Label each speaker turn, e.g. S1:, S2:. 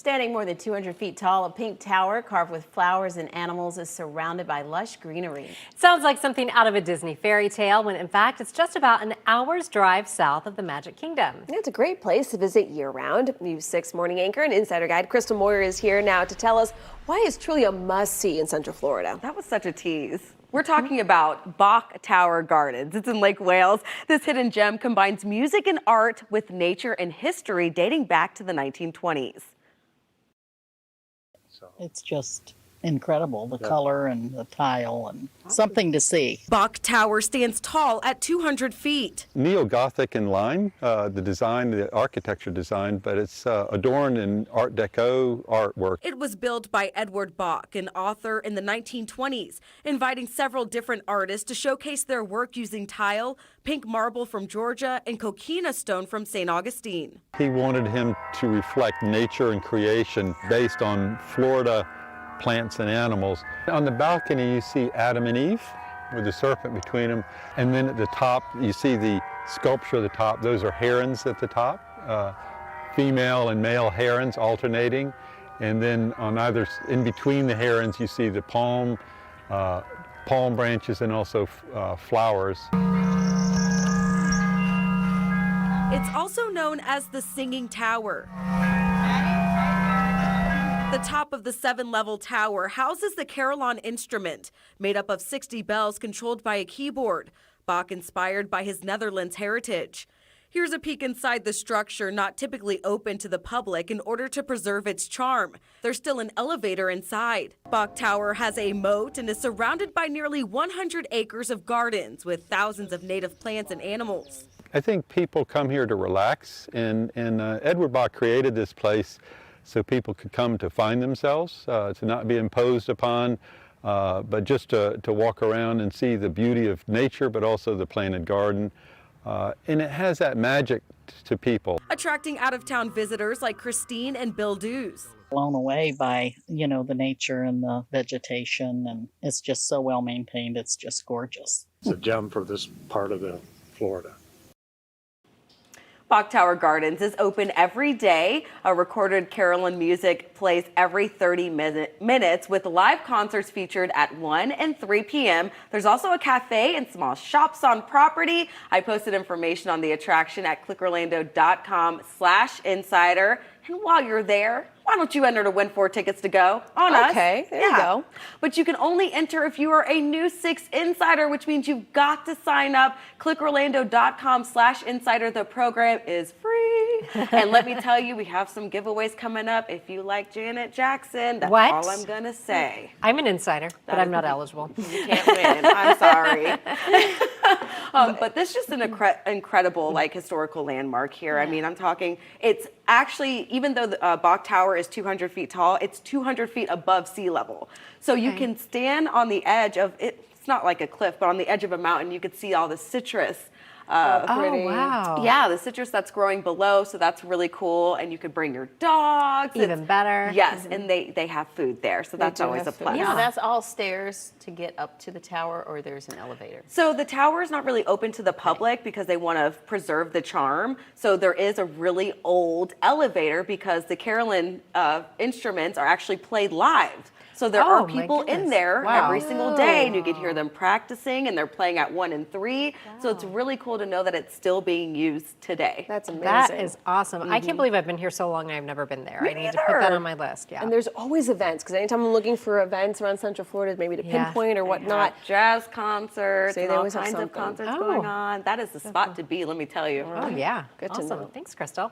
S1: Standing more than 200 feet tall, a pink tower carved with flowers and animals is surrounded by lush greenery.
S2: Sounds like something out of a Disney fairy tale, when in fact it's just about an hour's drive south of the Magic Kingdom.
S3: It's a great place to visit year-round. News 6 morning anchor and Insider Guide Crystal Moyer is here now to tell us why it's truly a must-see in Central Florida.
S4: That was such a tease. We're talking about Bok Tower Gardens. It's in Lake Wales. This hidden gem combines music and art with nature and history dating back to the 1920s.
S5: It's just incredible, the color and the tile, and something to see.
S4: Bok Tower stands tall at 200 feet.
S6: Neo-Gothic in line, the design, the architecture design, but it's adorned in Art Deco artwork.
S4: It was built by Edward Bok, an author in the 1920s, inviting several different artists to showcase their work using tile, pink marble from Georgia, and coquina stone from St. Augustine.
S6: He wanted him to reflect nature and creation based on Florida plants and animals. On the balcony you see Adam and Eve with the serpent between them, and then at the top you see the sculpture at the top. Those are herons at the top, female and male herons alternating, and then on either, in between the herons, you see the palm branches and also flowers.
S4: It's also known as the Singing Tower. The top of the 7-level tower houses the carillon instrument, made up of 60 bells controlled by a keyboard. Bach inspired by his Netherlands heritage. Here's a peek inside the structure, not typically open to the public in order to preserve its charm. There's still an elevator inside. Bok Tower has a moat and is surrounded by nearly 100 acres of gardens with thousands of native plants and animals.
S6: I think people come here to relax, and Edward Bok created this place so people could come to find themselves, to not be imposed upon, but just to walk around and see the beauty of nature, but also the planted garden. And it has that magic to people.
S4: Attracting out-of-town visitors like Christine and Bill Dews.
S5: Blown away by, the nature and the vegetation, and it's just so well maintained. It's just gorgeous.
S7: It's a gem for this part of the Florida.
S4: Bok Tower Gardens is open every day. A recorded carillon music plays every 30 minutes with live concerts featured at 1 and 3 p.m. There's also a cafe and small shops on property. I posted information on the attraction at clickorlando.com/insider. And while you're there, why don't you enter to win 4 tickets to go on us?
S3: Okay, there you go.
S4: But you can only enter if you are a News 6 Insider, which means you've got to sign up. clickorlando.com/insider. The program is free. And let me tell you, we have some giveaways coming up. If you like Janet Jackson, that's all I'm going to say.
S2: I'm an insider, but I'm not eligible.
S4: You can't win. I'm sorry. But this is just an incredible historical landmark here. Yeah. I mean, I'm talking, it's actually, even though the Bok Tower is 200 feet tall, it's 200 feet above sea level. So you can stand on the edge of it. It's not like a cliff, but on the edge of a mountain, you could see all the citrus.
S2: Wow.
S4: Yeah, the citrus that's growing below, so that's really cool. And you could bring your dogs.
S2: Even better.
S4: Yes, and they have food there, so that's always a plus.
S1: Yeah, that's all stairs to get up to the tower, or there's an elevator?
S4: So the tower is not really open to the public because they want to preserve the charm. So there is a really old elevator because the carillon instruments are actually played live. So there are people in there every single day, and you can hear them practicing, and they're playing at 1 and 3. So it's really cool to know that it's still being used today.
S3: That's amazing.
S2: That is awesome. I can't believe I've been here so long and I've never been there. I need to put that on my list. Yeah.
S3: And there's always events, because anytime I'm looking for events around Central Florida, maybe to pinpoint or whatnot.
S4: Jazz concerts, and all kinds of
S3: something.
S4: concerts going on. That is the spot to be, let me tell you.
S2: Oh, yeah.
S3: Good to know.
S2: Thanks, Crystal.